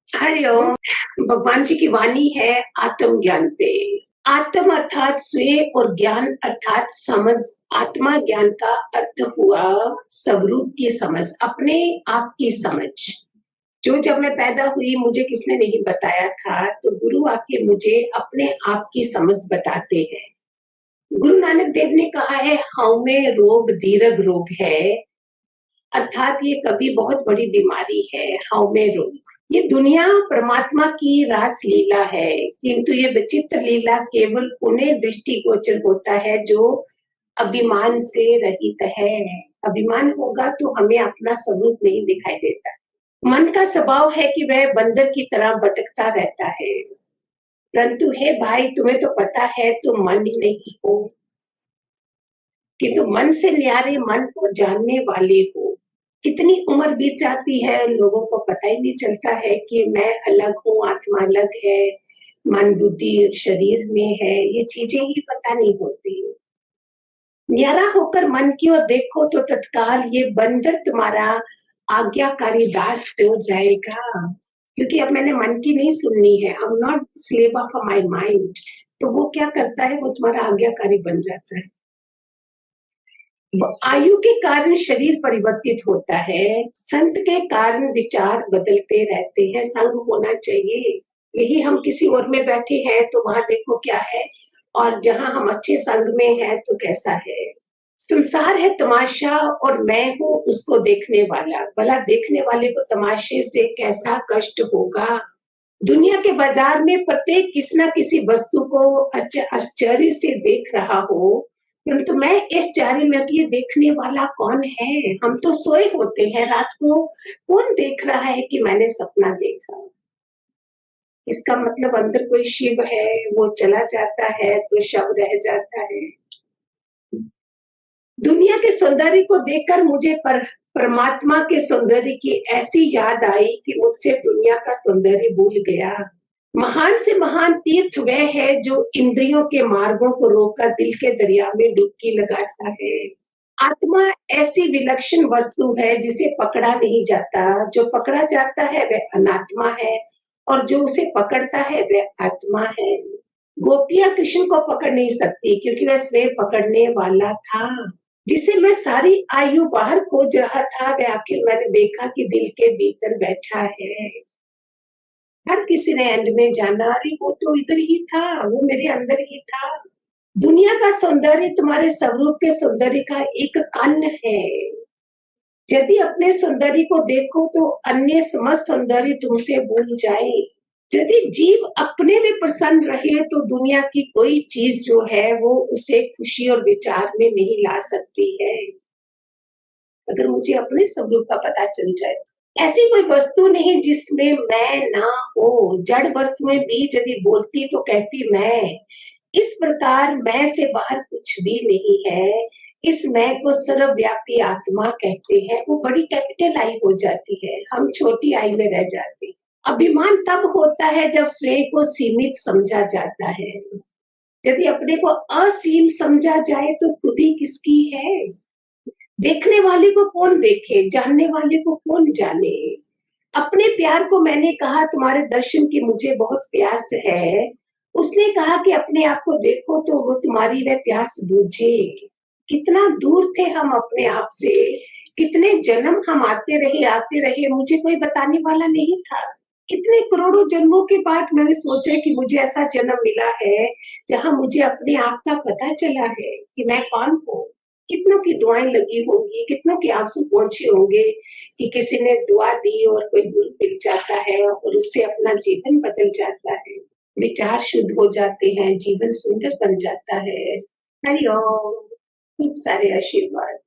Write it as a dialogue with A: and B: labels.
A: हरिओम। भगवान जी की वाणी है आत्म ज्ञान पे। आत्म अर्थात स्वयं और ज्ञान अर्थात समझ। आत्मा ज्ञान का अर्थ हुआ स्वरूप की समझ, अपने आप की समझ। जो जब मैं पैदा हुई मुझे किसने नहीं बताया था, तो गुरु आके मुझे अपने आप की समझ बताते हैं। गुरु नानक देव ने कहा है, हऊ में रोग दीर्घ रोग है, अर्थात ये कभी बहुत बड़ी बीमारी है। हऊ में रोग, ये दुनिया परमात्मा की रास लीला है, किंतु ये विचित्र लीला केवल उन्हें दृष्टिगोचर होता है जो अभिमान से रहित है। अभिमान होगा तो हमें अपना स्वरूप नहीं दिखाई देता। मन का स्वभाव है कि वह बंदर की तरह भटकता रहता है, परंतु हे भाई तुम्हें तो पता है तुम मन ही नहीं हो, किंतु मन से न्यारे मन को जानने वाले हो। कितनी उम्र बीत जाती है, लोगों को पता ही नहीं चलता है कि मैं अलग हूँ, आत्मा अलग है, मन बुद्धि शरीर में है, ये चीजें ही पता नहीं होती। न्यारा होकर मन की ओर देखो तो तत्काल ये बंदर तुम्हारा आज्ञाकारी दास हो जाएगा, क्योंकि अब मैंने मन की नहीं सुननी है। I am not slave of my mind. तो वो क्या करता है, वो तुम्हारा आज्ञाकारी बन जाता है। आयु के कारण शरीर परिवर्तित होता है, संत के कारण विचार बदलते रहते हैं। संग होना चाहिए। यही हम किसी और में बैठे हैं तो वहां देखो क्या है, और जहां हम अच्छे संग में हैं तो कैसा है। संसार है तमाशा और मैं हूँ उसको देखने वाला। भला देखने वाले को तमाशे से कैसा कष्ट होगा। दुनिया के बाजार में प्रत्येक किसी न किसी वस्तु को आश्चर्य से देख रहा हो, परंतु मैं इस चारे में कि ये देखने वाला कौन है। हम तो सोए होते हैं, रात को कौन देख रहा है कि मैंने सपना देखा। इसका मतलब अंदर कोई शिव है, वो चला जाता है तो शव रह जाता है। दुनिया के सौंदर्य को देखकर मुझे परमात्मा के सौंदर्य की ऐसी याद आई कि मुझसे दुनिया का सौंदर्य भूल गया। महान से महान तीर्थ वह है जो इंद्रियों के मार्गों को रोककर दिल के दरिया में डुबकी लगाता है। आत्मा ऐसी विलक्षण वस्तु है जिसे पकड़ा नहीं जाता। जो पकड़ा जाता है वह अनात्मा है, और जो उसे पकड़ता है वह आत्मा है। गोपियां कृष्ण को पकड़ नहीं सकती क्योंकि वह स्वयं पकड़ने वाला था। जिसे मैं सारी आयु बाहर खोज रहा था, वह आखिर मैंने देखा कि दिल के भीतर बैठा है। हर किसी ने एंड में जाना, अरे वो तो इधर ही था, वो मेरे अंदर ही था। दुनिया का सौंदर्य तुम्हारे स्वरूप के सौंदर्य का एक कण है। यदि अपने सौंदर्य को देखो तो अन्य समस्त सौंदर्य तुमसे भूल जाए। यदि जीव अपने में प्रसन्न रहे तो दुनिया की कोई चीज जो है वो उसे खुशी और विचार में नहीं ला सकती है। अगर मुझे अपने स्वरूप का पता चल जाए तो ऐसी कोई वस्तु नहीं जिसमें मैं ना हो। जड़ वस्तु में भी यदि बोलती तो कहती मैं। इस प्रकार मैं से बाहर कुछ भी नहीं है। इस मैं को सर्वव्यापी आत्मा कहते हैं। वो बड़ी कैपिटल आई हो जाती है, हम छोटी आई में रह जाते हैं। अभिमान तब होता है जब स्वयं को सीमित समझा जाता है। यदि अपने को असीम समझा जाए तो खुद ही किसकी है। देखने वाले को कौन देखे, जानने वाले को कौन जाने। अपने प्यार को मैंने कहा तुम्हारे दर्शन की मुझे बहुत प्यास है। उसने कहा कि अपने आप को देखो तो वो तुम्हारी वह प्यास बुझे। कितना दूर थे हम अपने आप से, कितने जन्म हम आते रहे, मुझे कोई बताने वाला नहीं था। कितने करोड़ों जन्मों के बाद मैंने सोचा कि मुझे ऐसा जन्म मिला है जहां मुझे अपने आप का पता चला है कि मैं कौन हूँ। कितनों की दुआएं लगी होंगी, कितनों के आंसू पहुंचे होंगे कि किसी ने दुआ दी और कोई गुरु मिल जाता है और उससे अपना जीवन बदल जाता है, विचार शुद्ध हो जाते हैं, जीवन सुंदर बन जाता है। हरिओम। खूब सारे आशीर्वाद।